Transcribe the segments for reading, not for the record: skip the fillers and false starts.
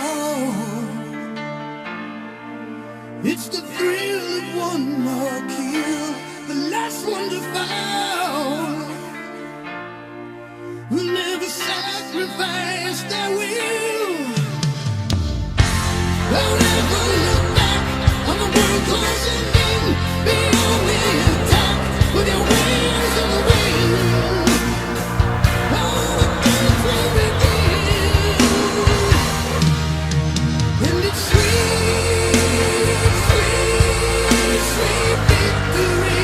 down. It's the thrill of one more kill, the last one to fall. We'll never sacrifice their will. I'll never look back on the world closing in. Be on the attack with your wings on the wind. All the games will begin. And it's sweet, sweet, sweet victory.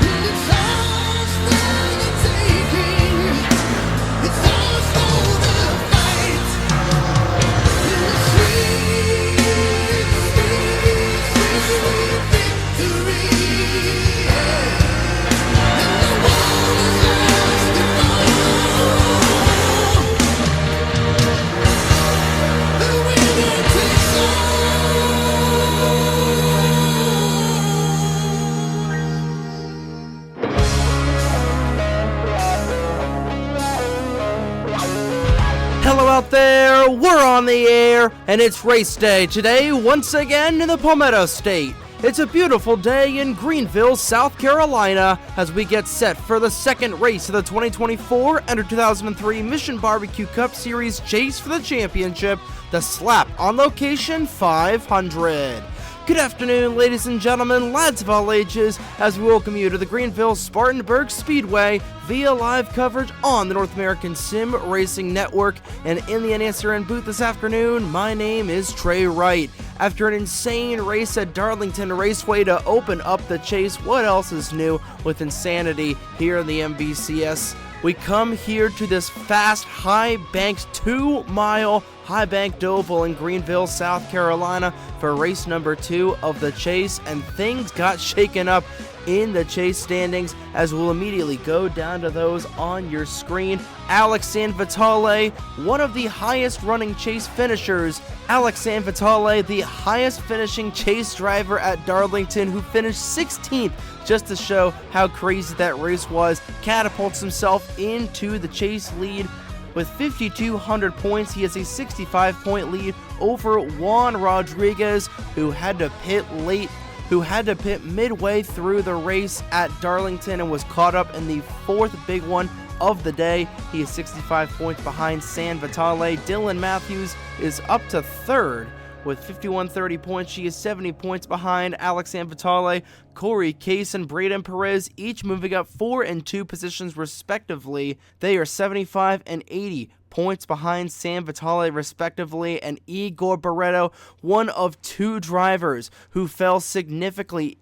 And it's ours for the taking. It's ours for the fight. And it's sweet, sweet, sweet, sweet victory. And the world is ours to fall. The winner takes all. Hello out there, we're on the air, and it's race day today once again in the Palmetto State. It's a beautiful day in Greenville, South Carolina, as we get set for the second race of the 2024 NR2003 Mission BBQ Cup Series Chase for the Championship, the S1ap on location 500. Good afternoon, ladies and gentlemen, lads of all ages, as we welcome you to the Greenville-Spartanburg Speedway via live coverage on the North American Sim Racing Network. And in the NSRN booth this afternoon, my name is Trey Wright. After an insane race at Darlington Raceway to open up the chase, what else is new with insanity here in the MBCS? We come here to this fast, high-banked 2-mile high-banked oval in Greenville, South Carolina for race number 2 of the chase, and things got shaken up in the chase standings, as we'll immediately go down to those on your screen. Alex Sanvitale, one of the highest running chase finishers. Alex Sanvitale, the highest finishing chase driver at Darlington, who finished 16th, just to show how crazy that race was, catapults himself into the chase lead. With 5,200 points, he has a 65-point lead over Juan Rodriguez, who had to pit midway through the race at Darlington and was caught up in the fourth big one of the day. He is 65 points behind Sanvitale. Dylan Matthews is up to third with 5,130 points. She is 70 points behind Alex Sanvitale. Corey Case and Braden Perez each moving up 4 and 2 positions respectively. They are 75 and 80 points behind Sanvitale respectively. And Igor Barreto, one of 2 drivers who fell significantly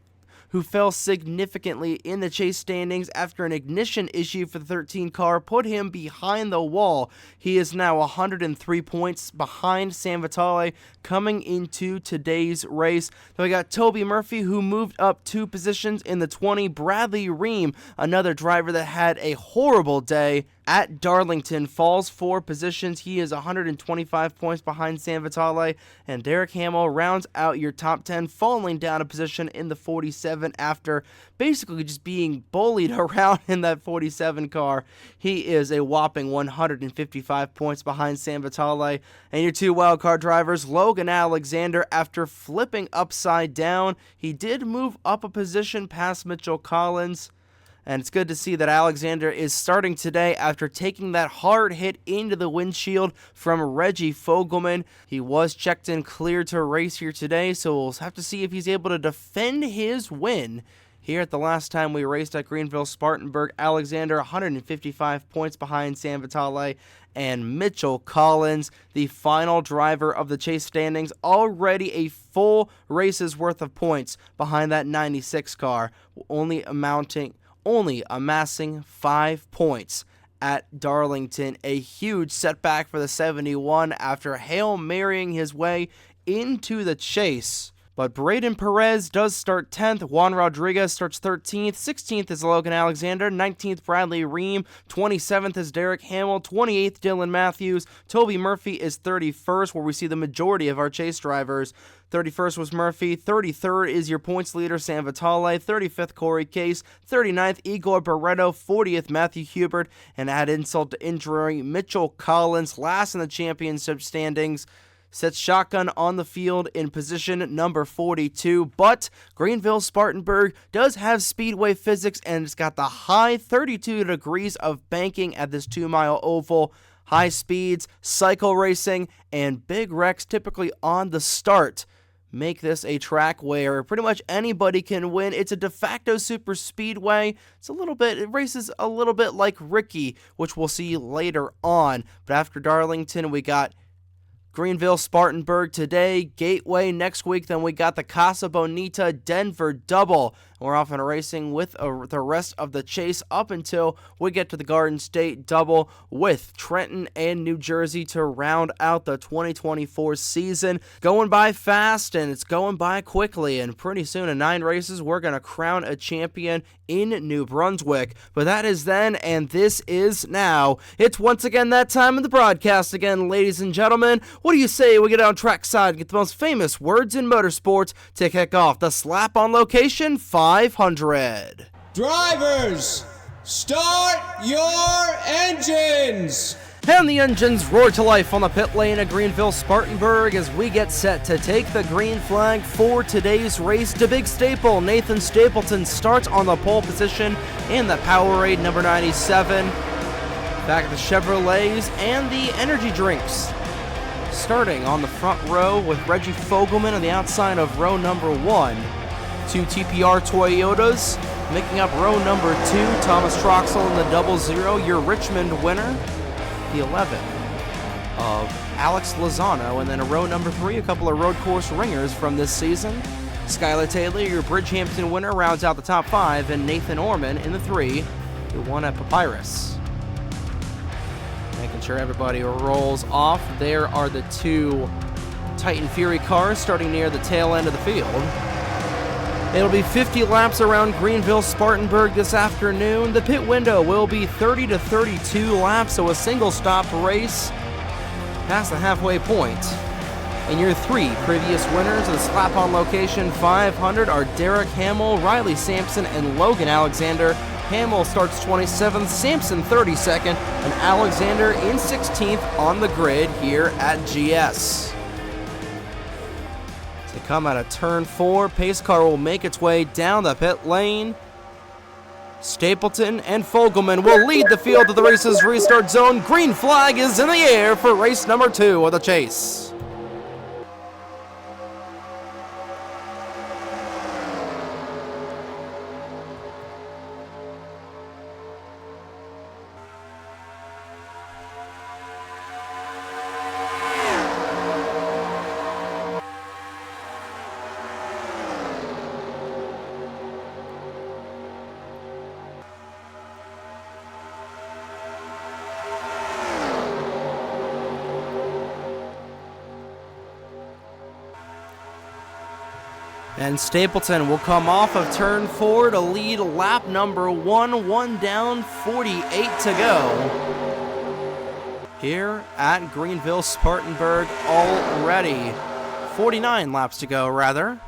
in the chase standings after an ignition issue for the 13 car put him behind the wall. He is now 103 points behind Sanvitale coming into today's race. Then we got Toby Murphy, who moved up 2 positions in the 20. Bradley Ream, another driver that had a horrible day at Darlington, falls 4 positions. He is 125 points behind Sanvitale. And Derek Hamill rounds out your top 10, falling down a position in the 47 after basically just being bullied around in that 47 car. He is a whopping 155 points behind Sanvitale. And your 2 wildcard drivers, Logan Alexander, after flipping upside down, he did move up a position past Mitchell Collins. And it's good to see that Alexander is starting today after taking that hard hit into the windshield from Reggie Fogelman. He was checked in clear to race here today, so we'll have to see if he's able to defend his win. Here at the last time we raced at Greenville-Spartanburg, Alexander 155 points behind Sanvitale, and Mitchell Collins, the final driver of the chase standings, already a full race's worth of points behind that 96 car, only amassing 5 points at Darlington. A huge setback for the 71 after Hail Marying his way into the chase. But Braden Perez does start 10th. Juan Rodriguez starts 13th. 16th is Logan Alexander. 19th, Bradley Ream. 27th is Derek Hamill. 28th, Dylan Matthews. Toby Murphy is 31st, where we see the majority of our chase drivers. 31st was Murphy. 33rd is your points leader, Sam Vitale. 35th, Corey Case. 39th, Igor Barreto. 40th, Matthew Hubert. And add insult to injury, Mitchell Collins, last in the championship standings, sets shotgun on the field in position number 42, but Greenville-Spartanburg does have speedway physics, and it's got the high 32 degrees of banking at this 2-mile oval. High speeds, cycle racing, and big wrecks typically on the start make this a track where pretty much anybody can win. It's a de facto super speedway. It races a little bit like Ricky, which we'll see later on. But after Darlington, we got Greenville-Spartanburg today, Gateway next week, then we got the Casa Bonita Denver double. We're off and racing with the rest of the chase up until we get to the Garden State double with Trenton and New Jersey to round out the 2024 season. Going by fast, and it's going by quickly, and pretty soon in 9 races we're going to crown a champion in New Brunswick. But that is then, and this is now. It's once again that time of the broadcast again, ladies and gentlemen. What do you say we get on trackside and get the most famous words in motorsports to kick off the Slap On Location 500. Drivers, start your engines! And the engines roar to life on the pit lane at Greenville-Spartanburg as we get set to take the green flag for today's race. To Big Staple, Nathan Stapleton starts on the pole position in the Powerade number 97. Back at the Chevrolets and the energy drinks. Starting on the front row with Reggie Fogelman on the outside of row number 1. 2 TPR Toyotas making up row number 2. Thomas Troxel in the 00, your Richmond winner. The 11 of Alex Lozano, and then a row number 3, a couple of road course ringers from this season. Skylar Taylor, your Bridgehampton winner, rounds out the top 5, and Nathan Orman in the 3, who won at Papyrus. Making sure everybody rolls off. There are the 2 Titan Fury cars starting near the tail end of the field. It'll be 50 laps around Greenville-Spartanburg this afternoon. The pit window will be 30 to 32 laps, so a single-stop race past the halfway point. And your 3 previous winners of the Slap On Location 500 are Derek Hamill, Riley Sampson, and Logan Alexander. Hamill starts 27th, Sampson 32nd, and Alexander in 16th on the grid here at GS. To come out of turn 4, pace car will make its way down the pit lane. Stapleton and Fogelman will lead the field to the race's restart zone. Green flag is in the air for race number 2 of the chase. And Stapleton will come off of turn 4 to lead lap number 1 down, 48 to go. Here at Greenville-Spartanburg already. 49 laps to go, rather.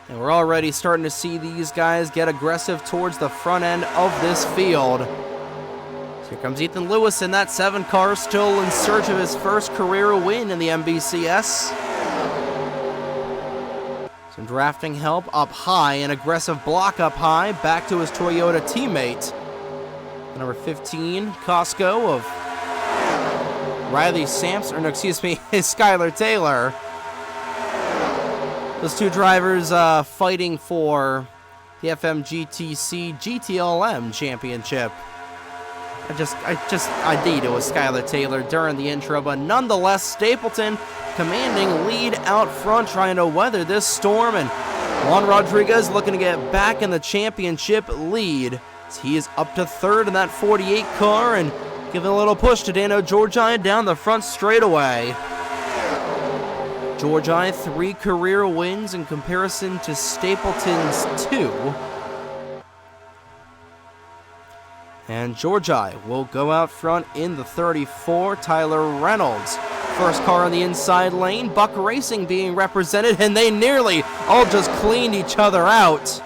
And we're already starting to see these guys get aggressive towards the front end of this field. So here comes Ethan Lewis in that 7 car, still in search of his first career win in the MBCS. Some drafting help up high, an aggressive block up high, back to his Toyota teammate. Number 15, Costco of Riley Sampson, or no, excuse me, is Skylar Taylor. Those 2 drivers fighting for the FMGTC GTLM championship. I did it was Skylar Taylor during the intro, but nonetheless, Stapleton commanding lead out front, trying to weather this storm, and Juan Rodriguez looking to get back in the championship lead. He is up to 3rd in that 48 car and giving a little push to Dano Georgine down the front straightaway. Georgia 3 career wins in comparison to Stapleton's 2. And Georgia will go out front in the 34, Tyler Reynolds. First car on the inside lane, Buck Racing being represented, and they nearly all just cleaned each other out.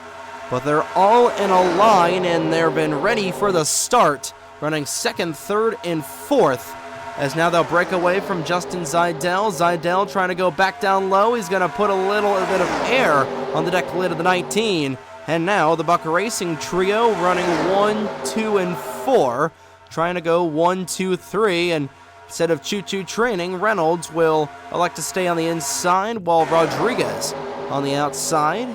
But they're all in a line, and they've been ready for the start, running second, third, and fourth. As now they'll break away from Justin Zidell. Zidell trying to go back down low. He's going to put a little bit of air on the deck lid of the 19. And now the Buck Racing trio running 1, 2, and 4. Trying to go 1, 2, 3. And instead of choo-choo training, Reynolds will elect to stay on the inside while Rodriguez on the outside.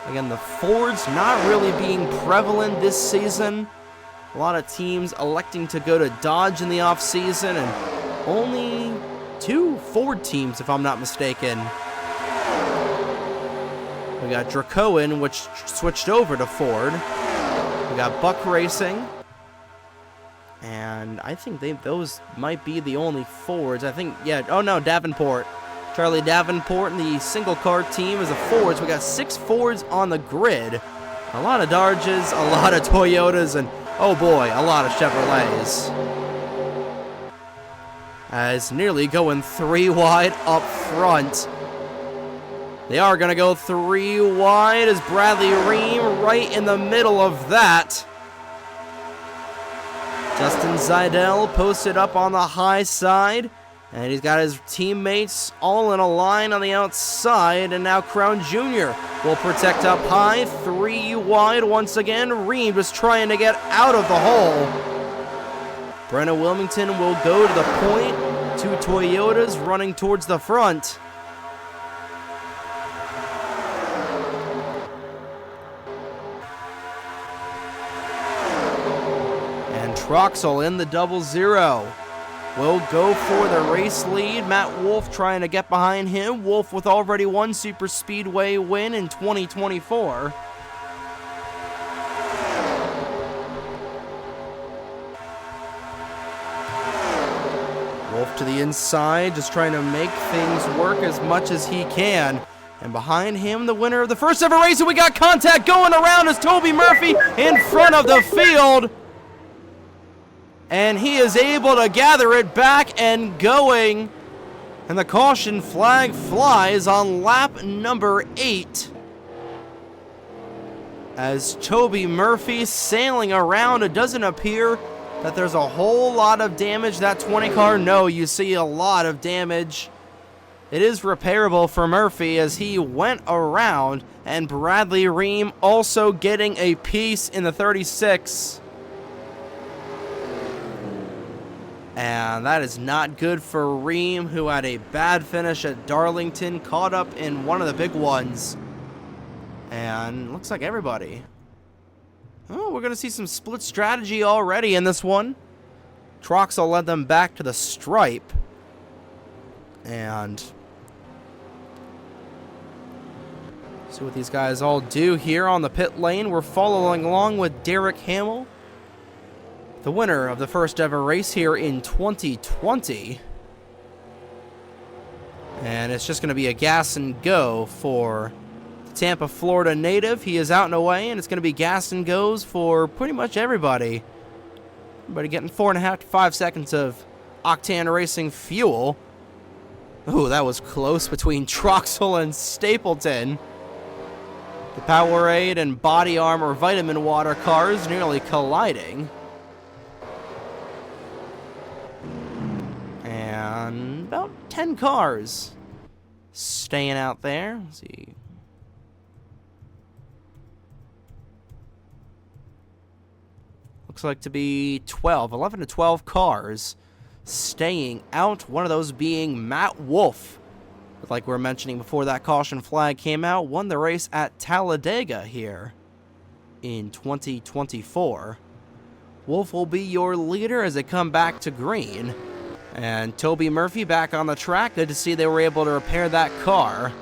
Again, the Fords not really being prevalent this season. A lot of teams electing to go to Dodge in the offseason, and only 2 Ford teams, if I'm not mistaken. We got Dracoan, which switched over to Ford. We got Buck Racing. And I think those might be the only Fords. I think, yeah, oh no, Davenport. Charlie Davenport and the single car team is a Ford. So we got 6 Fords on the grid. A lot of Dodges, a lot of Toyotas, and oh boy, a lot of Chevrolets. As nearly going 3 wide up front. They are going to go 3 wide as Bradley Ream right in the middle of that. Justin Zidell posted up on the high side. And he's got his teammates all in a line on the outside. And now Crown Jr. will protect up high. 3 wide once again. Ream just trying to get out of the hole. Brenna Wilmington will go to the point. 2 Toyotas running towards the front. And Troxel in the 0-0. Will go for the race lead. Matt Wolf trying to get behind him. Wolf with already 1 super speedway win in 2024. Wolf to the inside, just trying to make things work as much as he can. And behind him, the winner of the first ever race, and we got contact going around is Toby Murphy in front of the field. And he is able to gather it back and going. And the caution flag flies on lap number 8. As Toby Murphy sailing around, it doesn't appear that there's a whole lot of damage. That 20 car, no, you see a lot of damage. It is repairable for Murphy as he went around. And Bradley Ream also getting a piece in the 36. And that is not good for Ream, who had a bad finish at Darlington, caught up in one of the big ones. And looks like everybody. Oh, we're going to see some split strategy already in this one. Troxel led them back to the stripe. And see what these guys all do here on the pit lane. We're following along with Derek Hamill, the winner of the first ever race here in 2020. And it's just going to be a gas and go for the Tampa, Florida native. He is out and away, and it's going to be gas and goes for pretty much everybody. Everybody getting 4.5 to 5 seconds of Octane Racing fuel. Ooh, that was close between Troxel and Stapleton. The Powerade and Body Armor Vitamin Water cars nearly colliding. And about 10 cars staying out there. Let's see. Looks like to be 11 to 12 cars staying out. One of those being Matt Wolf. Like we were mentioning before that caution flag came out, won the race at Talladega here in 2024. Wolf will be your leader as they come back to green. And Toby Murphy back on the track. Good to see they were able to repair that car.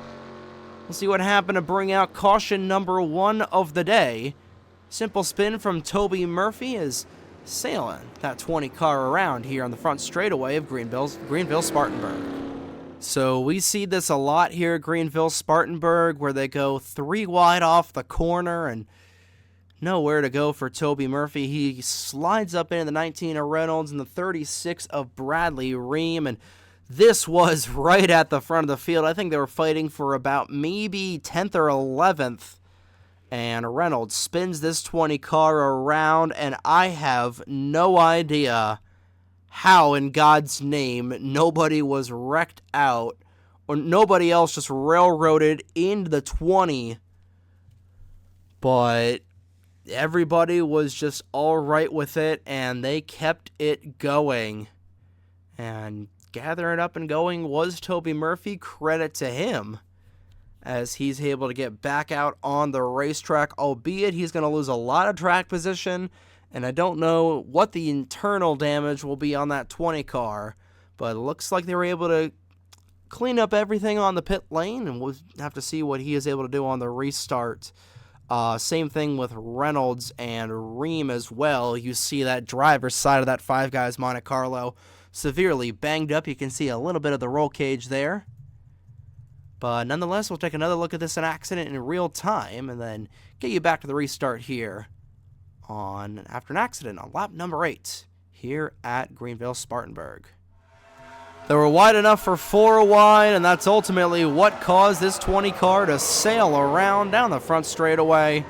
We'll see what happened to bring out caution number 1 of the day. Simple spin from Toby Murphy as sailing that 20 car around here on the front straightaway of Greenville-Spartanburg. So we see this a lot here at Greenville-Spartanburg, where they go 3 wide off the corner and nowhere to go for Toby Murphy. He slides up into the 19 of Reynolds and the 36 of Bradley Ream, and this was right at the front of the field. I think they were fighting for about maybe 10th or 11th. And Reynolds spins this 20 car around, and I have no idea how in God's name nobody was wrecked out or nobody else just railroaded into the 20. But everybody was just all right with it, and they kept it going. And gathering up and going was Toby Murphy. Credit to him, as he's able to get back out on the racetrack, albeit he's going to lose a lot of track position, and I don't know what the internal damage will be on that 20 car, but it looks like they were able to clean up everything on the pit lane, and we'll have to see what he is able to do on the restart. Same thing with Reynolds and Ream as well. You see that driver's side of that Five Guys Monte Carlo severely banged up. You can see a little bit of the roll cage there. But nonetheless, we'll take another look at this accident in real time and then get you back to the restart here after an accident on lap number 8 here at Greenville-Spartanburg. They were wide enough for 4 wide, and that's ultimately what caused this 20 car to sail around down the front straightaway.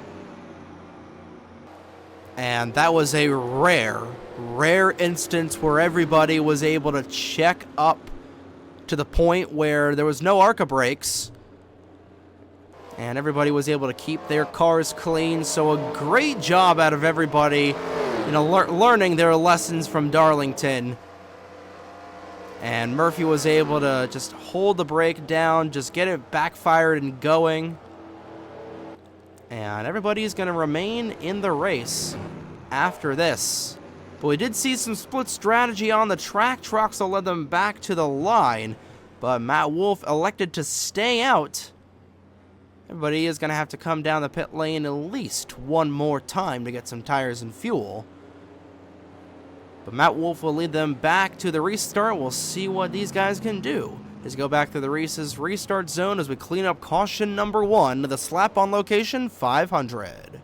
And that was a rare instance where everybody was able to check up to the point where there was no ARCA brakes, and everybody was able to keep their cars clean. So a great job out of everybody, learning their lessons from Darlington. And Murphy was able to just hold the brake down, just get it backfired and going. And everybody's going to remain in the race after this. But we did see some split strategy on the track. Troxel led them back to the line, but Matt Wolf elected to stay out. Everybody is going to have to come down the pit lane at least one more time to get some tires and fuel. But Matt Wolf will lead them back to the restart. We'll see what these guys can do as we go back to the race's restart zone as we clean up caution number 1 to the slap-on location 500.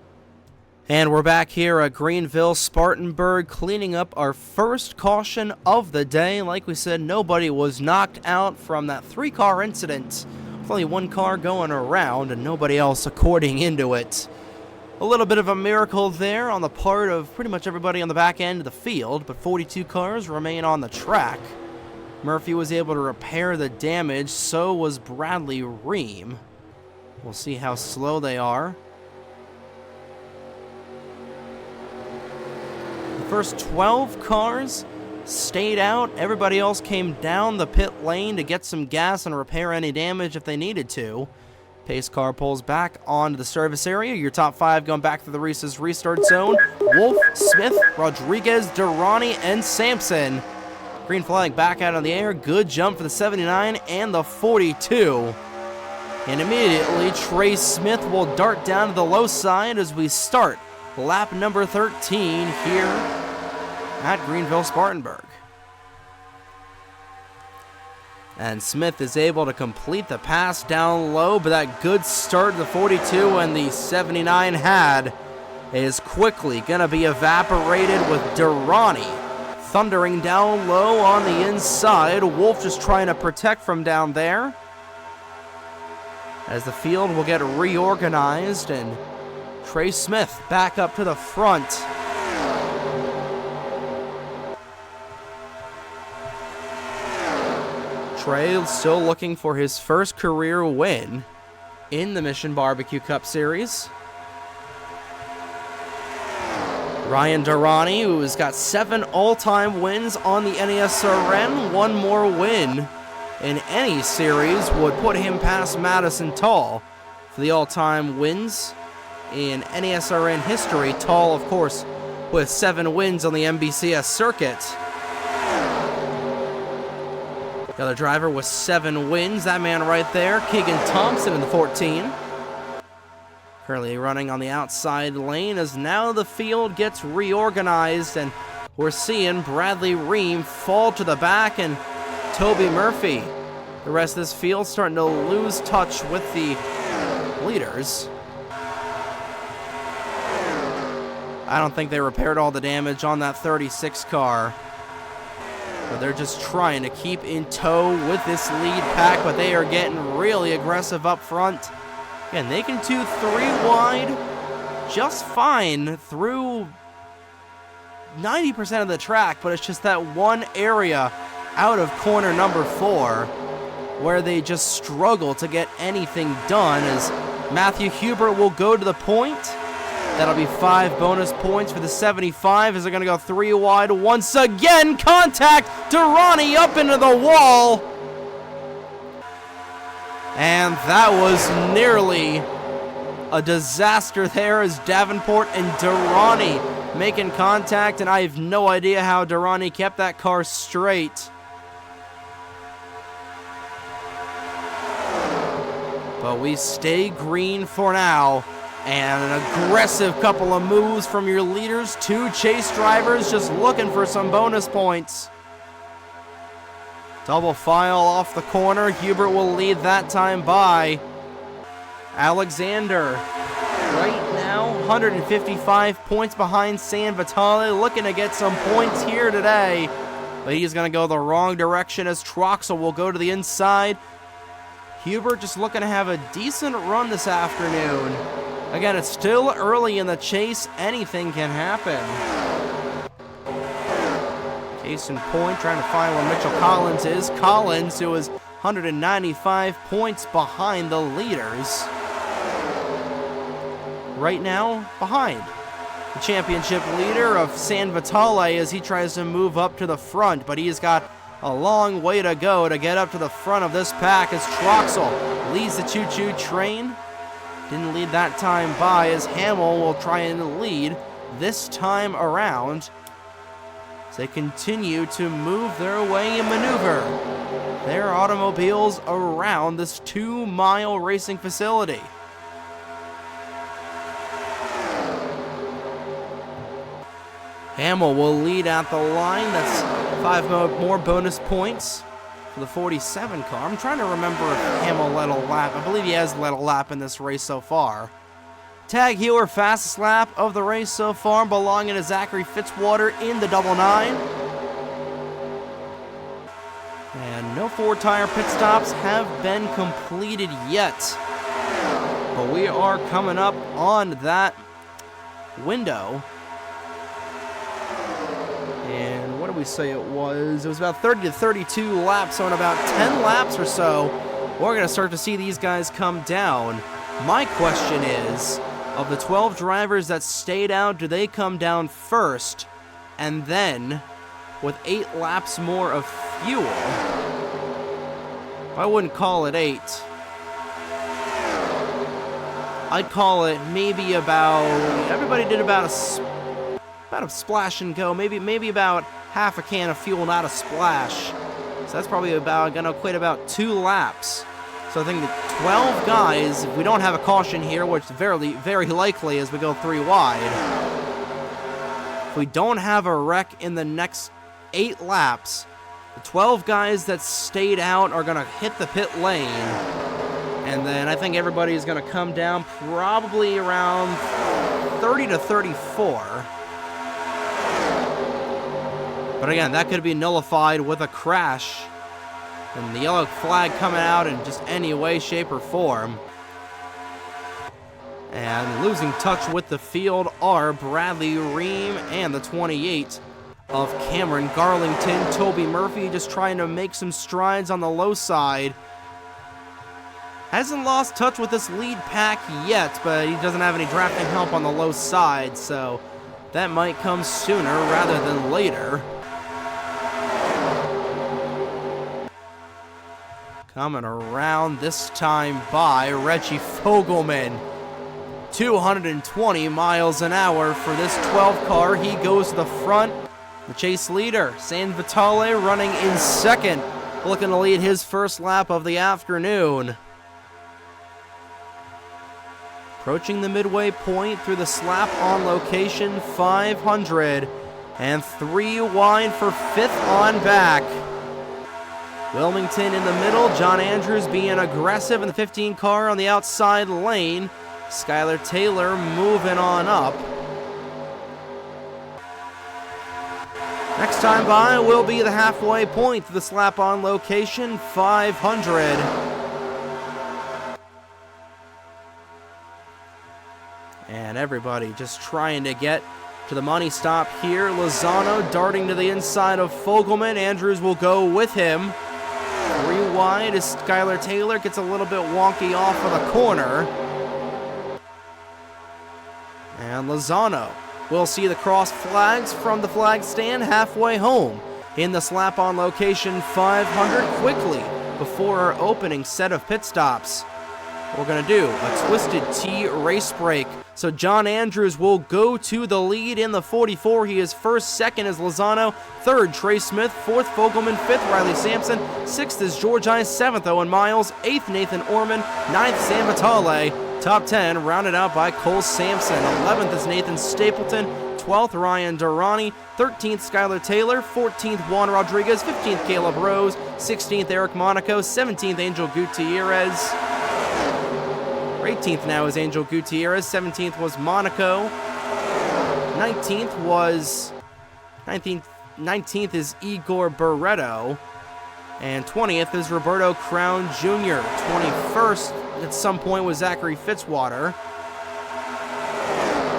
And we're back here at Greenville-Spartanburg cleaning up our first caution of the day. Like we said, nobody was knocked out from that 3-car incident, with only 1 car going around and nobody else according into it. A little bit of a miracle there on the part of pretty much everybody on the back end of the field, but 42 cars remain on the track. Murphy was able to repair the damage, so was Bradley Ream. We'll see how slow they are. The first 12 cars stayed out. Everybody else came down the pit lane to get some gas and repair any damage if they needed to. Pace car pulls back onto the service area. Your top 5 going back to the race's restart zone. Wolf, Smith, Rodriguez, Durrani, and Sampson. Green flag back out on the air. Good jump for the 79 and the 42. And immediately, Trey Smith will dart down to the low side as we start lap number 13 here at Greenville-Spartanburg. And Smith is able to complete the pass down low, but that good start the 42 and the 79 had is quickly going to be evaporated with Durrani thundering down low on the inside. Wolf just trying to protect from down there as the field will get reorganized, and Trey Smith back up to the front. Trey still looking for his first career win in the Mission Barbecue Cup Series. Ryan Durrani, who has got 7 all-time wins on the NESRN, 1 more win in any series would put him past Madison Tall for the all-time wins in NESRN history. Tall, of course, with 7 wins on the MBCS circuit. The other driver with 7 wins, that man right there, Keegan Thompson in the 14. Currently running on the outside lane as now the field gets reorganized, and we're seeing Bradley Ream fall to the back and Toby Murphy. The rest of this field starting to lose touch with the leaders. I don't think they repaired all the damage on that 36 car. But they're just trying to keep in tow with this lead pack, but they are getting really aggressive up front. Again, they can do 3 wide just fine through 90% of the track, but it's just that one area out of corner number 4 where they just struggle to get anything done, as Matthew Hubert will go to the point. That'll be 5 bonus points for the 75 as they're going to go 3 wide. Once again, contact. Durrani up into the wall. And that was nearly a disaster there as Davenport and Durrani making contact, and I have no idea how Durrani kept that car straight. But we stay green for now. And an aggressive couple of moves from your leaders. 2 chase drivers just looking for some bonus points. Double file off the corner. Hubert will lead that time by Alexander. Right now, 155 points behind San Vitale. Looking to get some points here today. But he's going to go the wrong direction as Troxel will go to the inside. Hubert just looking to have a decent run this afternoon. Again, it's still early in the chase. Anything can happen. Case in point, trying to find where Mitchell Collins is. Collins, who is 195 points behind the leaders. Right now, behind the championship leader of San Vitale as he tries to move up to the front, but he's got a long way to go to get up to the front of this pack as Troxel leads the choo-choo train. Didn't lead that time by as Hamill will try and lead this time around as they continue to move their way and maneuver their automobiles around this 2-mile racing facility. Hamill will lead at the line. That's 5 more bonus points for the 47 car. I'm trying to remember if Hamill led a lap. I believe he has led a lap in this race so far. Tag Heuer, fastest lap of the race so far, belonging to Zachary Fitzwater in the 99. And no 4-tire pit stops have been completed yet. But we are coming up on that window. And what did we say it was? It was about 30 to 32 laps, so in about 10 laps or so, we're going to start to see these guys come down. My question is, of the 12 drivers that stayed out, do they come down first? And then, with 8 laps more of fuel, I wouldn't call it 8. I'd call it maybe about, everybody did about a splash and go, maybe about half a can of fuel, not a splash. So that's probably about going to equate about 2 laps. So I think the 12 guys, if we don't have a caution here, which is very likely as we go 3 wide, if we don't have a wreck in the next 8 laps, the 12 guys that stayed out are going to hit the pit lane. And then I think everybody is going to come down probably around 30 to 34. But again, that could be nullified with a crash. And the yellow flag coming out in just any way, shape, or form. And losing touch with the field are Bradley Ream and the 28 of Cameron Garlington. Toby Murphy just trying to make some strides on the low side. Hasn't lost touch with this lead pack yet, but he doesn't have any drafting help on the low side, so that might come sooner rather than later. Coming around this time by Reggie Fogelman. 220 miles an hour for this 12 car. He goes to the front. The chase leader, San Vitale, running in second, looking to lead his first lap of the afternoon. Approaching the midway point through the slap on location 500. And 3 wide for 5th on back. Wilmington in the middle. John Andrews being aggressive in the 15 car on the outside lane. Skylar Taylor moving on up. Next time by will be the halfway point to the slap-on location, 500. And everybody just trying to get to the money stop here. Lozano darting to the inside of Fogelman. Andrews will go with him. 3 wide as Skylar Taylor gets a little bit wonky off of the corner. And Lozano will see the cross flags from the flag stand halfway home in the slap-on location, 500 quickly before our opening set of pit stops. We're going to do a Twisted T race break. So John Andrews will go to the lead in the 44. He is first. Second is Lozano. Third, Trey Smith. Fourth, Fogelman. Fifth, Riley Sampson. Sixth is George Ice. Seventh, Owen Miles. Eighth, Nathan Orman. Ninth, Sam Vitale. Top 10 rounded out by Cole Sampson. 11th is Nathan Stapleton. 12th, Ryan Durrani. 13th, Skylar Taylor. 14th, Juan Rodriguez. 15th, Caleb Rose. 16th, Eric Monaco. 17th, Angel Gutierrez. 18th now is Angel Gutierrez. 17th was Monaco. 19th is Igor Barreto. And 20th is Roberto Crown Jr. 21st at some point was Zachary Fitzwater.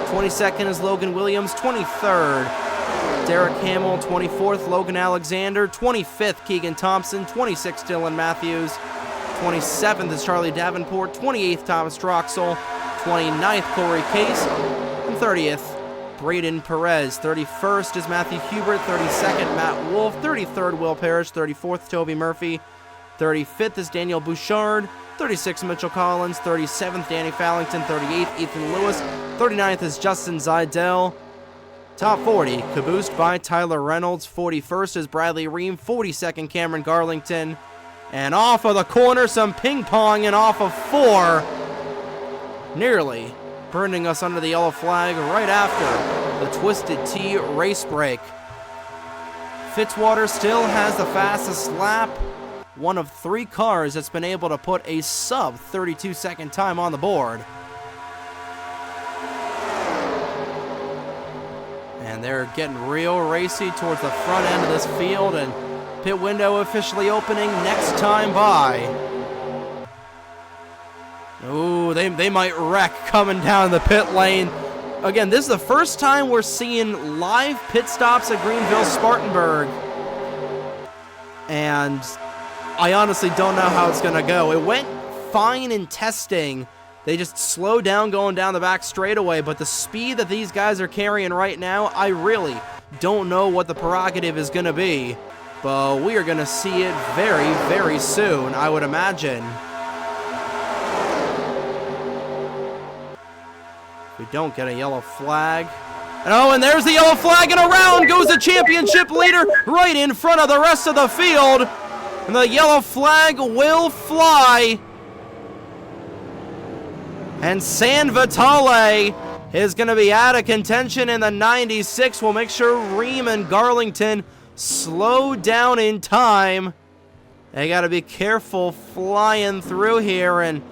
22nd is Logan Williams. 23rd, Derek Hamill. 24th, Logan Alexander. 25th, Keegan Thompson. 26th, Dylan Matthews. 27th is Charlie Davenport. 28th, Thomas Troxel. 29th, Corey Case. And 30th, Braden Perez. 31st is Matthew Hubert. 32nd, Matt Wolf. 33rd, Will Parrish. 34th, Toby Murphy. 35th is Daniel Bouchard. 36th, Mitchell Collins. 37th, Danny Fallington. 38th, Ethan Lewis. 39th is Justin Zidell. Top 40, caboosed by Tyler Reynolds. 41st is Bradley Ream. 42nd, Cameron Garlington. And off of the corner, some ping-pong, and off of 4. Nearly burning us under the yellow flag right after the Twisted T race break. Fitzwater still has the fastest lap. One of 3 cars that's been able to put a sub 32-second time on the board. And they're getting real racy towards the front end of this field, and pit window officially opening next time by. Ooh, they might wreck coming down the pit lane. Again, this is the first time we're seeing live pit stops at Greenville-Spartanburg. And I honestly don't know how it's going to go. It went fine in testing. They just slowed down going down the back straightaway, but the speed that these guys are carrying right now, I really don't know what the prerogative is going to be. But we are going to see it very, very soon, I would imagine. If we don't get a yellow flag. And there's the yellow flag, and around goes the championship leader right in front of the rest of the field. And the yellow flag will fly. And San Vitale is going to be out of contention in the 96. We'll make sure Ream and Garlington slow down in time. They got to be careful flying through here, and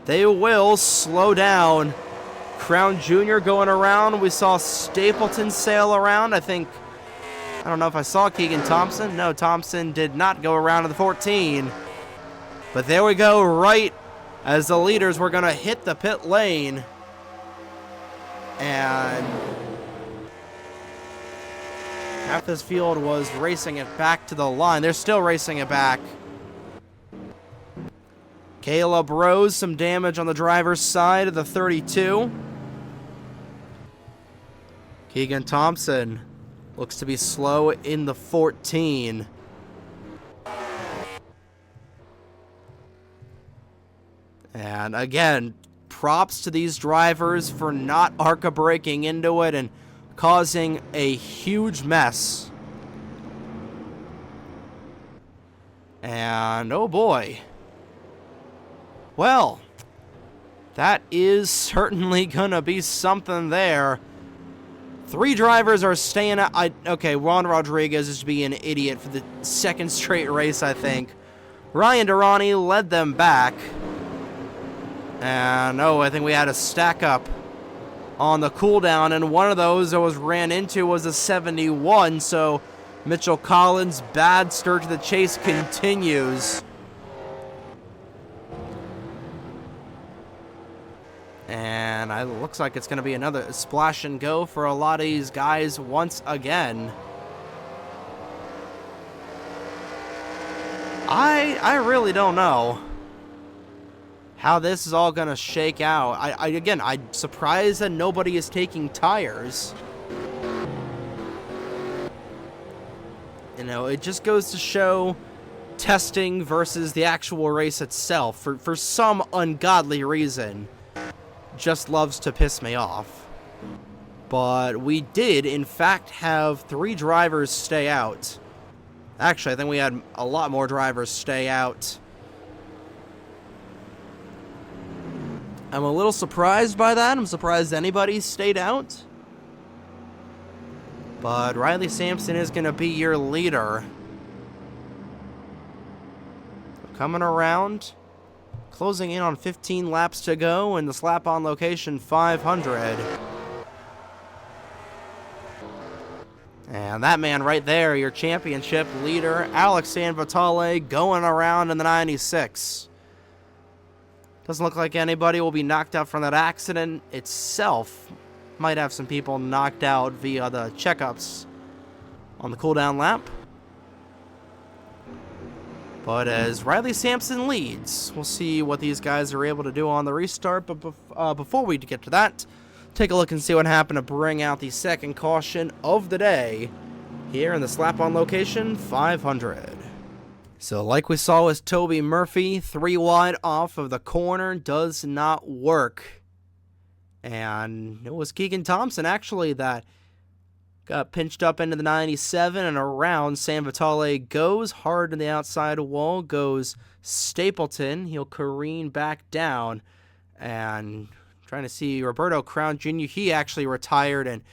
they will slow down. Crown Jr. going around. We saw Stapleton sail around. I don't know if I saw Keegan Thompson. No, Thompson did not go around to the 14. But there we go, right as the leaders were going to hit the pit lane. And half this field was racing it back to the line. They're still racing it back. Caleb Rose, some damage on the driver's side of the 32. Keegan Thompson looks to be slow in the 14. And again, props to these drivers for not ARCA breaking into it and causing a huge mess. And oh boy. Well, that is certainly gonna be something there. 3 drivers are staying out. Okay, Juan Rodriguez is being an idiot for the 2nd straight race, I think. Ryan Durrani led them back. And, I think we had a stack up on the cooldown, and one of those that was ran into was a 71, so Mitchell Collins' bad start to the chase continues. And it looks like it's going to be another splash and go for a lot of these guys once again. I really don't know how this is all going to shake out. Again, I'm surprised that nobody is taking tires. It just goes to show testing versus the actual race itself, for some ungodly reason, just loves to piss me off. But we did, in fact, have 3 drivers stay out. Actually, I think we had a lot more drivers stay out. I'm a little surprised by that. I'm surprised anybody stayed out. But Riley Sampson is going to be your leader. Coming around, closing in on 15 laps to go, and the slap on location 500. And that man right there, your championship leader, Alex Sanvitale, going around in the 96. Doesn't look like anybody will be knocked out from that accident itself. Might have some people knocked out via the checkups on the cooldown lap. But as Riley Sampson leads, we'll see what these guys are able to do on the restart. But before we get to that, take a look and see what happened to bring out the 2nd caution of the day here in the slap-on location 500. So like we saw with Toby Murphy, 3 wide off of the corner does not work. And it was Keegan Thompson, actually, that got pinched up into the 97 and around. Sanvitale goes hard to the outside wall, goes Stapleton. He'll careen back down. And trying to see Roberto Crown Jr., he actually retired. And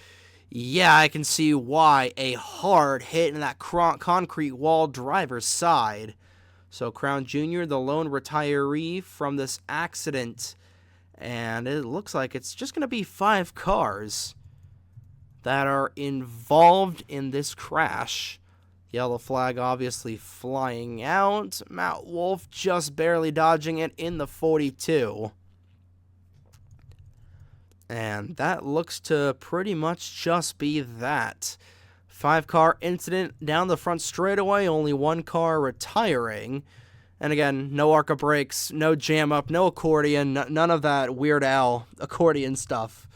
yeah, I can see why. A hard hit in that concrete wall driver's side. So Crown Jr., the lone retiree from this accident. And it looks like it's just going to be 5 cars that are involved in this crash. Yellow flag obviously flying out. Matt Wolf just barely dodging it in the 42. And that looks to pretty much just be that. 5-car incident down the front straightaway, only 1 car retiring. And again, no ARCA brakes, no jam up, no accordion, none of that Weird Al accordion stuff.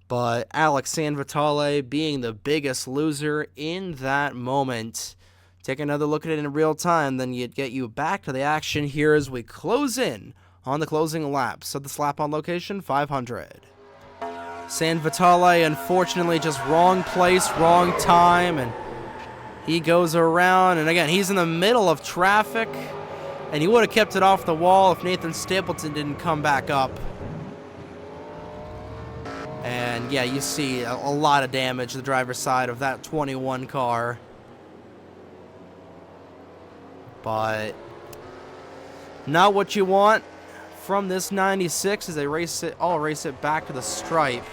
But Alex Sanvitale being the biggest loser in that moment. Take another look at it in real time, then you'd get you back to the action here as we close in on the closing laps of the slap-on location 500. Sanvitale, unfortunately, just wrong place, wrong time, and he goes around, and again, he's in the middle of traffic, and he would have kept it off the wall if Nathan Stapleton didn't come back up. And yeah, you see a lot of damage to the driver's side of that 21 car. But not what you want from this 96 as they race it back to the stripe.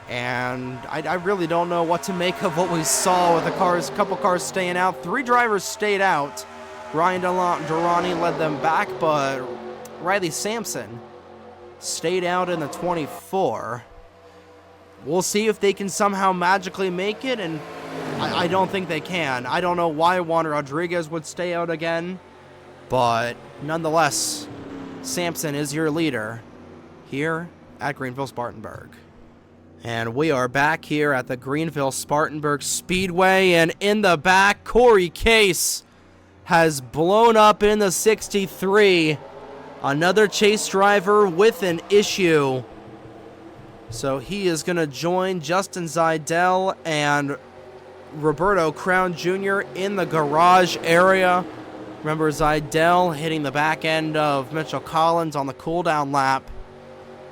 And I really don't know what to make of what we saw with the cars, couple cars staying out. 3 drivers stayed out. Ryan Durrani led them back, but Riley Sampson stayed out in the 24. We'll see if they can somehow magically make it, and I don't think they can. I don't know why Juan Rodriguez would stay out again, but nonetheless, Sampson is your leader here at Greenville-Spartanburg. And we are back here at the Greenville-Spartanburg Speedway, and in the back, Corey Case has blown up in the 63. Another chase driver with an issue. So he is going to join Justin Zeidel and Roberto Crown Jr. in the garage area. Remember Zeidel hitting the back end of Mitchell Collins on the cooldown lap.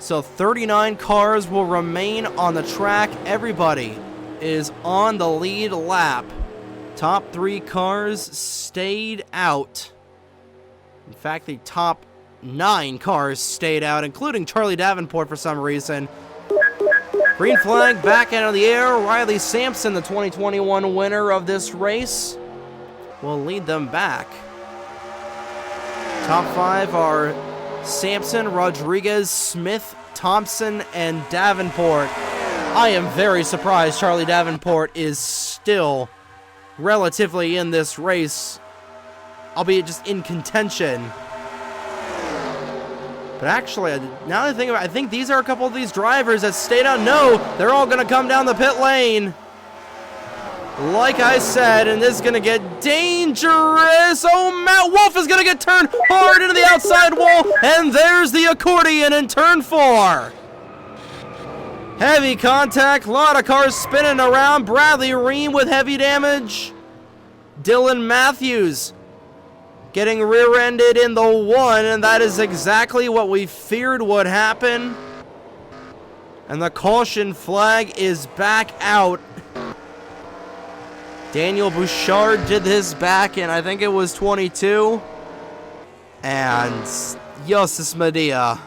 So 39 cars will remain on the track. Everybody is on the lead lap. Top 3 cars stayed out. In fact, the top 9 cars stayed out, including Charlie Davenport for some reason. Green flag back out of the air. Riley Sampson, the 2021 winner of this race, will lead them back. Top 5 are Sampson, Rodriguez, Smith, Thompson, and Davenport. I am very surprised Charlie Davenport is still relatively in this race, albeit just in contention. But actually, now that I think about it, I think these are a couple of these drivers that stayed out. No, they're all going to come down the pit lane. Like I said, and this is going to get dangerous. Oh, Matt Wolf is going to get turned hard into the outside wall. And there's the accordion in turn 4. Heavy contact, a lot of cars spinning around. Bradley Ream with heavy damage. Dylan Matthews getting rear-ended in the 1, and that is exactly what we feared would happen. And the caution flag is back out. Daniel Bouchard did this back in, I think it was 22. And Yosis Medea.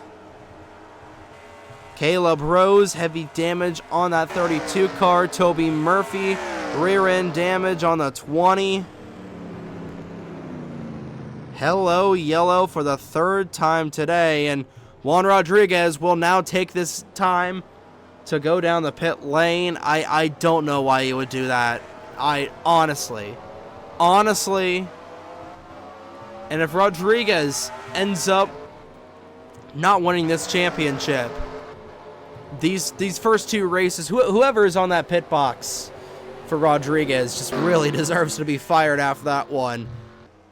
Caleb Rose, heavy damage on that 32 car. Toby Murphy, rear-end damage on the 20. Hello, yellow for the 3rd time today. And Juan Rodriguez will now take this time to go down the pit lane. I don't know why he would do that. I honestly. And if Rodriguez ends up not winning this championship, these first 2 races, whoever is on that pit box for Rodriguez just really deserves to be fired after that one.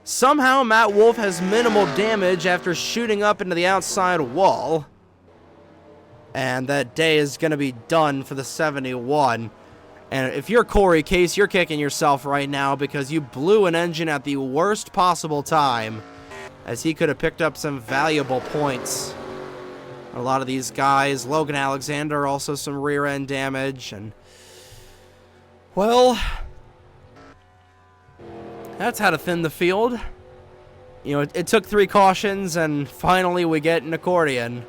Somehow Matt Wolf has minimal damage after shooting up into the outside wall. And that day is going to be done for the 71. And if you're Corey Case, you're kicking yourself right now because you blew an engine at the worst possible time, as he could have picked up some valuable points. A lot of these guys, Logan Alexander, also some rear end damage. And, well, that's how to thin the field. You know, it took 3 cautions, and finally we get an accordion.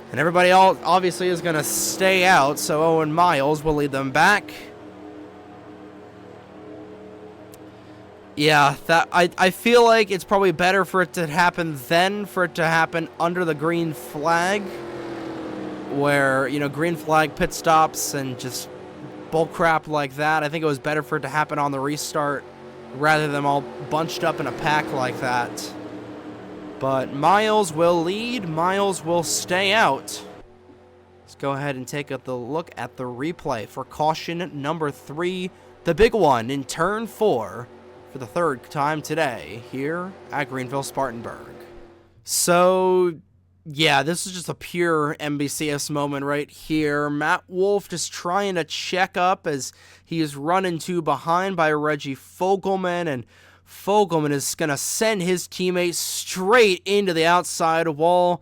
And everybody else obviously is going to stay out, so Owen Miles will lead them back. Yeah, I feel like it's probably better for it to happen than for it to happen under the green flag, where, you know, green flag pit stops and just bull crap like that. I think it was better for it to happen on the restart rather than them all bunched up in a pack like that. But Miles will lead, Miles will stay out. Let's go ahead and take a look at the replay for caution number 3, the big one in turn 4 for the 3rd time today here at Greenville-Spartanburg. So, yeah, this is just a pure NBCS moment right here. Matt Wolf just trying to check up as he is run into behind by Reggie Fogelman, and Fogelman is going to send his teammate straight into the outside wall.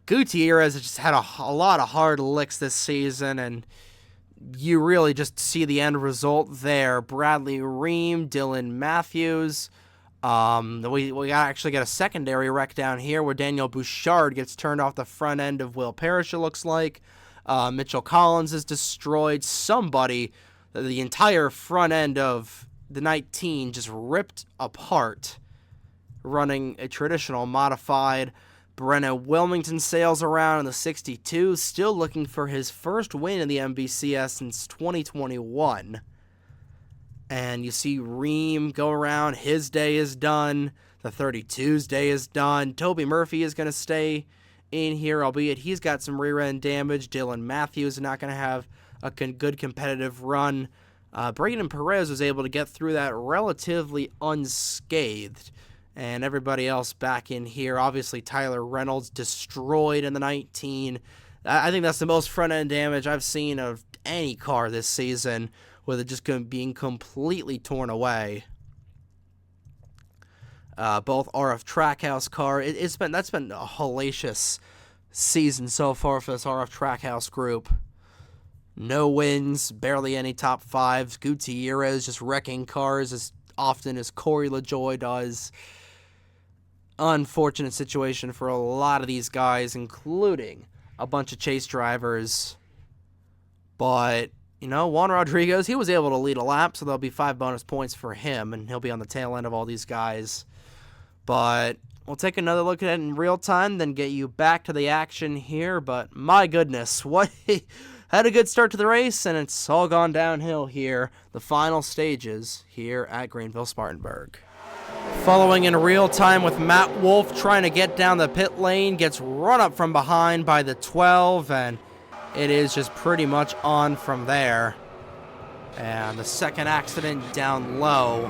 Gutierrez has just had a lot of hard licks this season, and you really just see the end result there. Bradley Ream, Dylan Matthews. We actually got a secondary wreck down here where Daniel Bouchard gets turned off the front end of Will Parrish, it looks like. Mitchell Collins is destroyed. Somebody, the entire front end of the 19 just ripped apart, running a traditional modified. Brenna Wilmington sails around in the 62, still looking for his first win in the NBCS since 2021. And you see Ream go around, his day is done, the 32's day is done. Toby Murphy is going to stay in here, albeit he's got some rear end damage. Dylan Matthews is not going to have a good competitive run. Braden Perez was able to get through that relatively unscathed. And everybody else back in here. Obviously, Tyler Reynolds destroyed in the 19. I think that's the most front-end damage I've seen of any car this season, with it just being completely torn away. Both RF Trackhouse car. That's been a hellacious season so far for this RF Trackhouse group. No wins, barely any top fives. Gutierrez just wrecking cars as often as Corey LaJoy does. Unfortunate situation for a lot of these guys, including a bunch of chase drivers. But, you know, Juan Rodriguez, he was able to lead a lap, so there'll be 5 bonus points for him, and he'll be on the tail end of all these guys. But we'll take another look at it in real time, then get you back to the action here. But my goodness, what had a good start to the race, and it's all gone downhill here. The final stages here at Greenville-Spartanburg. Following in real time with Matt Wolf trying to get down the pit lane, gets run up from behind by the 12, and it is just pretty much on from there. And the second accident down low.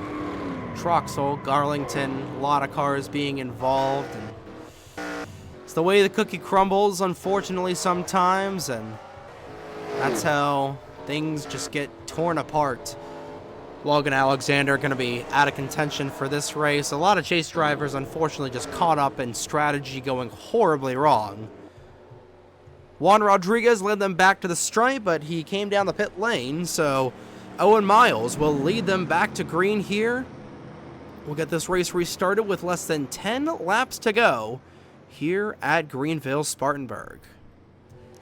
Troxel, Garlington, a lot of cars being involved. And it's the way the cookie crumbles, unfortunately, sometimes, and that's how things just get torn apart. Logan Alexander going to be out of contention for this race. A lot of chase drivers, unfortunately, just caught up in strategy going horribly wrong. Juan Rodriguez led them back to the stripe, but he came down the pit lane, so Owen Miles will lead them back to green here. We'll get this race restarted with less than 10 laps to go here at Greenville-Spartanburg.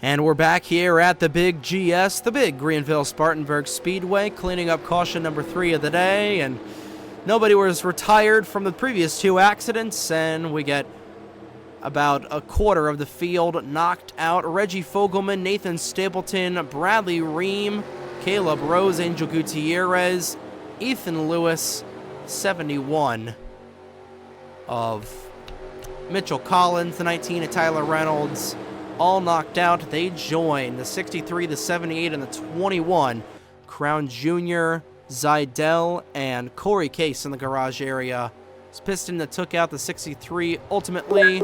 And we're back here at the big GS, the big Greenville-Spartanburg Speedway, cleaning up caution number 3 of the day, and nobody was retired from the previous 2 accidents, and we get about a quarter of the field knocked out. Reggie Fogelman, Nathan Stapleton, Bradley Ream, Caleb Rose, Angel Gutierrez, Ethan Lewis, 71 of Mitchell Collins, the 19 of Tyler Reynolds, all knocked out. They join the 63, the 78, and the 21. Crown Jr., Zidell, and Corey Case in the garage area. It's Piston that took out the 63 ultimately.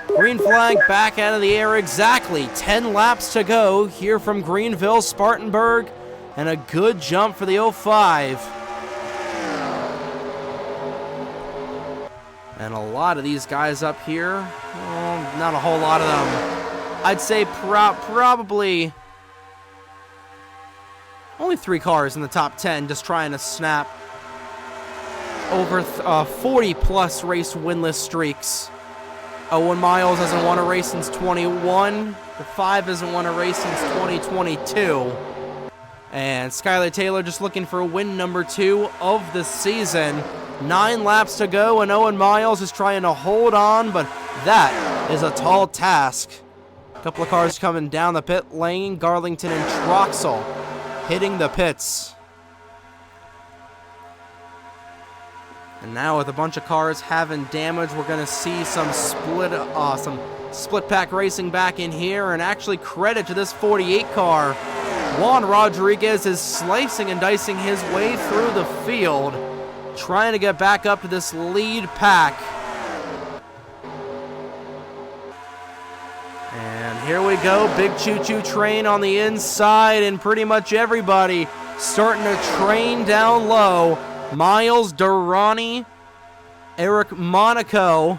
Green flag back out of the air. Exactly 10 laps to go here from Greenville-Spartanburg. And a good jump for the 05. And a lot of these guys up here, well, not a whole lot of them. I'd say probably only 3 cars in the top 10 just trying to snap over 40-plus race winless streaks. Owen Miles hasn't won a race since 21. The 5 hasn't won a race since 2022. And Skylar Taylor just looking for win number 2 of the season. 9 laps to go, and Owen Miles is trying to hold on, but that is a tall task. A couple of cars coming down the pit lane. Garlington and Troxel hitting the pits. And now with a bunch of cars having damage, we're going to see some split pack racing back in here. And actually credit to this 48 car. Juan Rodriguez is slicing and dicing his way through the field, trying to get back up to this lead pack. And here we go, big choo-choo train on the inside, and pretty much everybody starting to train down low. Miles, Durrani, Eric Monaco,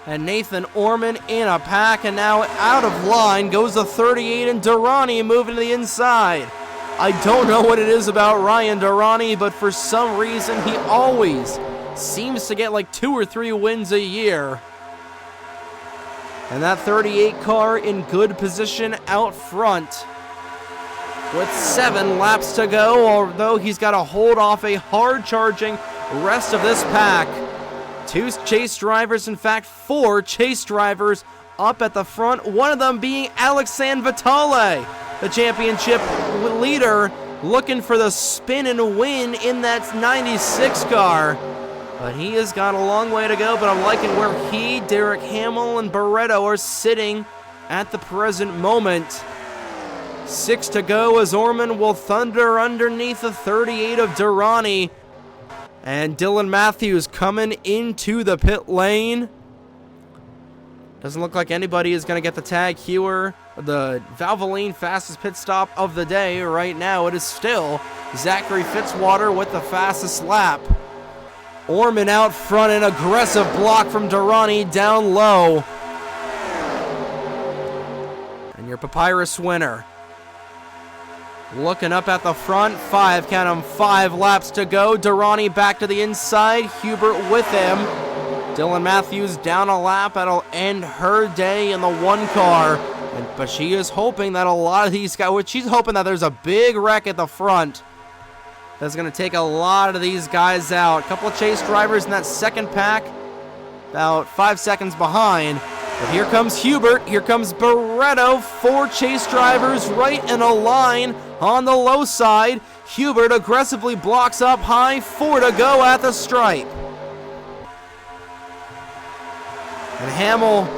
and Nathan Orman in a pack, and now out of line goes the 38 and Durrani moving to the inside. I don't know what it is about Ryan Durrani, but for some reason he always seems to get like 2 or 3 wins a year. And that 38 car in good position out front with 7 laps to go, although he's got to hold off a hard-charging rest of this pack. 2 chase drivers, in fact 4 chase drivers up at the front, one of them being Alexandre Vitale, the championship leader, looking for the spin and win in that 96 car. But he has got a long way to go, but I'm liking where he, Derek Hamill, and Barretto are sitting at the present moment. 6 to go as Orman will thunder underneath the 38 of Durrani. And Dylan Matthews coming into the pit lane. Doesn't look like anybody is going to get the tag here. The Valvoline fastest pit stop of the day right now. It is still Zachary Fitzwater with the fastest lap. Orman out front, an aggressive block from Durrani down low. your Papyrus winner. Looking up at the front, count 'em, 5 laps to go. Durrani back to the inside, Hubert with him. Dylan Matthews down a lap. That'll end her day in the 1 car. But she is hoping that a lot of these guys, she's hoping that there's a big wreck at the front that's going to take a lot of these guys out. A couple of chase drivers in that second pack, about 5 seconds behind. But here comes Hubert, here comes Barretto, 4 chase drivers right in a line on the low side. Hubert aggressively blocks up high, 4 to go at the stripe. And Hamill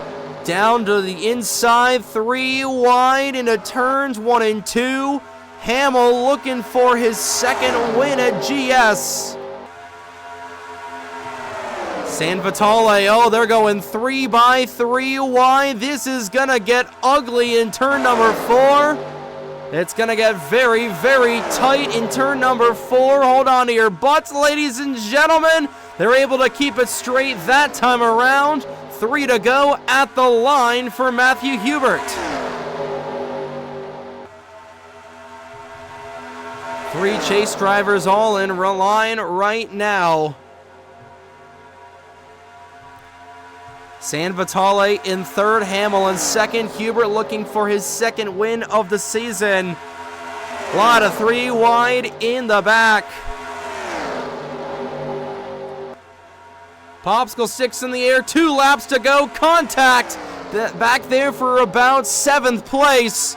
down to the inside, 3 wide into turns 1 and 2. Hamill looking for his second win at GS. San Vitale, oh, they're going 3 by 3 wide. This is gonna get ugly in turn number 4. It's gonna get very, very tight in turn number 4. Hold on to your butts, ladies and gentlemen. They're able to keep it straight that time around. 3 to go at the line for Matthew Hubert. 3 chase drivers all in line right now. San Vitale in 3rd, Hamill in 2nd. Hubert looking for his 2nd win of the season. A lot of 3 wide in the back. Popsicle 6 in the air, 2 laps to go. Contact back there for about 7th place.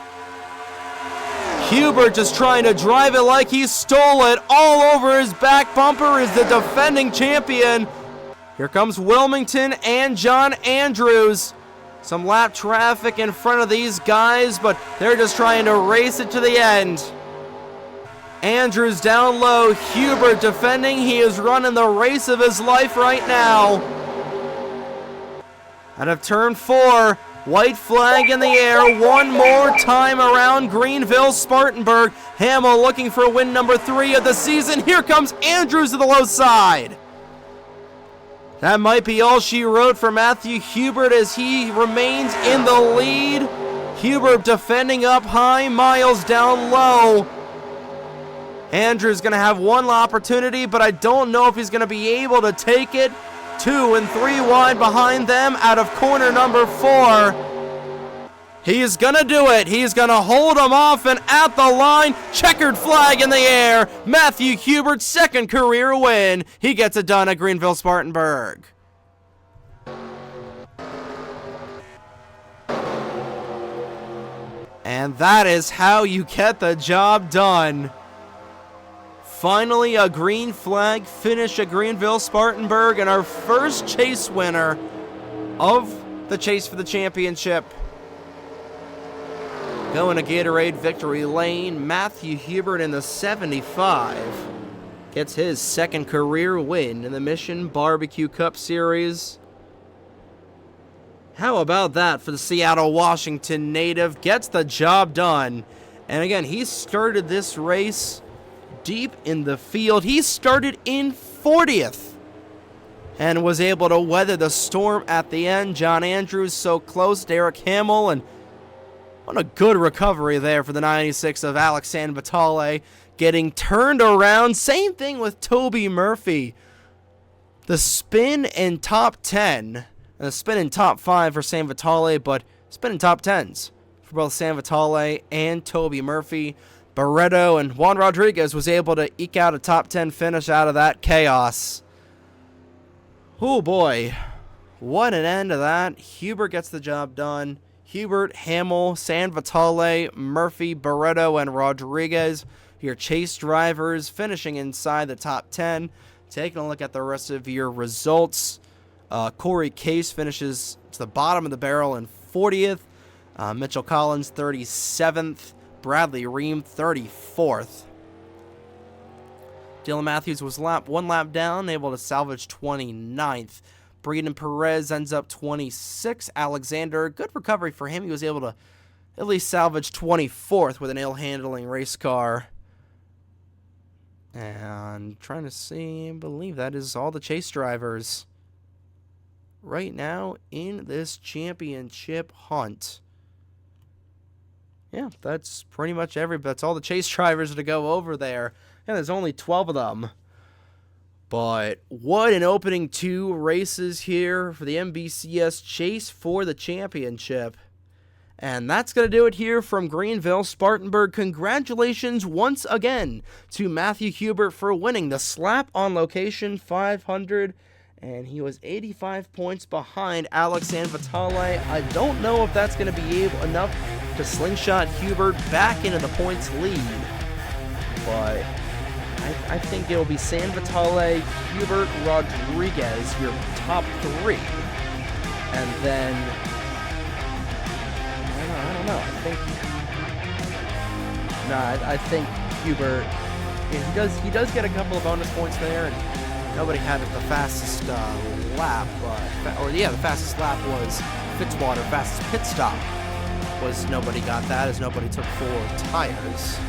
Hubert just trying to drive it like he stole it. All over his back bumper is the defending champion. Here comes Wilmington and John Andrews. Some lap traffic in front of these guys, but they're just trying to race it to the end. Andrews down low, Hubert defending. He is running the race of his life right now. Out of turn 4, white flag in the air. One more time around Greenville-Spartanburg. Hamill looking for win number 3 of the season. Here comes Andrews to the low side. That might be all she wrote for Matthew Hubert as he remains in the lead. Hubert defending up high, Miles down low. Andrew's going to have one opportunity, but I don't know if he's going to be able to take it. 2 and 3 wide behind them out of corner number 4. He's going to do it. He's going to hold him off and at the line. Checkered flag in the air. Matthew Hubert's 2nd career win. He gets it done at Greenville-Spartanburg. And that is how you get the job done. Finally, a green flag finish at Greenville-Spartanburg and our first chase winner of the chase for the championship. Going to Gatorade Victory Lane, Matthew Hubert in the 75 gets his 2nd career win in the Mission Barbecue Cup Series. How about that for the Seattle, Washington native? Gets the job done. And again, he started this race deep in the field. He started in 40th and was able to weather the storm at the end. John Andrews so close, Derek Hamill, and what a good recovery there for the 96 of Alex San Vitale, getting turned around. Same thing with Toby Murphy. The spin in top 10, and the spin in top 5 for San Vitale, but spin in top 10s for both San Vitale and Toby Murphy. Barretto and Juan Rodriguez was able to eke out a top 10 finish out of that chaos. Oh boy, what an end to that. Hubert gets the job done. Hubert, Hamill, San Vitale, Murphy, Barretto, and Rodriguez, your chase drivers, finishing inside the top 10. Taking a look at the rest of your results. Corey Case finishes to the bottom of the barrel in 40th. Mitchell Collins, 37th. Bradley Ream, 34th. Dylan Matthews was one lap down, able to salvage 29th. Breeden Perez ends up 26th. Alexander, good recovery for him. He was able to at least salvage 24th with an ill-handling race car. And trying to see, I believe that is all the chase drivers right now in this championship hunt. Yeah, that's pretty much that's all the chase drivers to go over there. And there's only 12 of them. But what an opening 2 races here for the MBCS chase for the championship. And that's going to do it here from Greenville-Spartanburg. Congratulations once again to Matthew Hubert for winning the S1ap on location 500. And he was 85 points behind Alex Sanvitale. I don't know if that's going to be enough to slingshot Hubert back into the points lead. But I think it'll be Sanvitale, Hubert, Rodriguez, your top 3. And then, I don't know. I think Hubert, he does get a couple of bonus points there, and nobody had the fastest lap, the fastest lap was Fitzwater. Fastest pit stop was nobody got that, as nobody took 4 tires.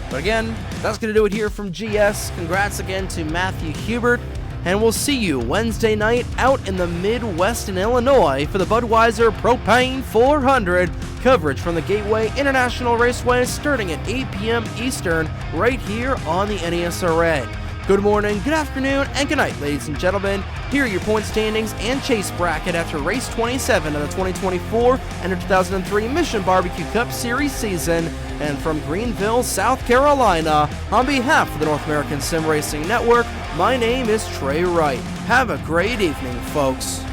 But again, that's going to do it here from GS. Congrats again to Matthew Hubert, and we'll see you Wednesday night out in the Midwest in Illinois for the Budweiser Propane 400 coverage from the Gateway International Raceway starting at 8 p.m. Eastern right here on the NESRA. Good morning, good afternoon, and good night, ladies and gentlemen. Here are your point standings and chase bracket after race 27 of the 2024 NR2003 Mission Barbecue Cup Series season. And from Greenville, South Carolina, on behalf of the North American Sim Racing Network, my name is Trey Wright. Have a great evening, folks.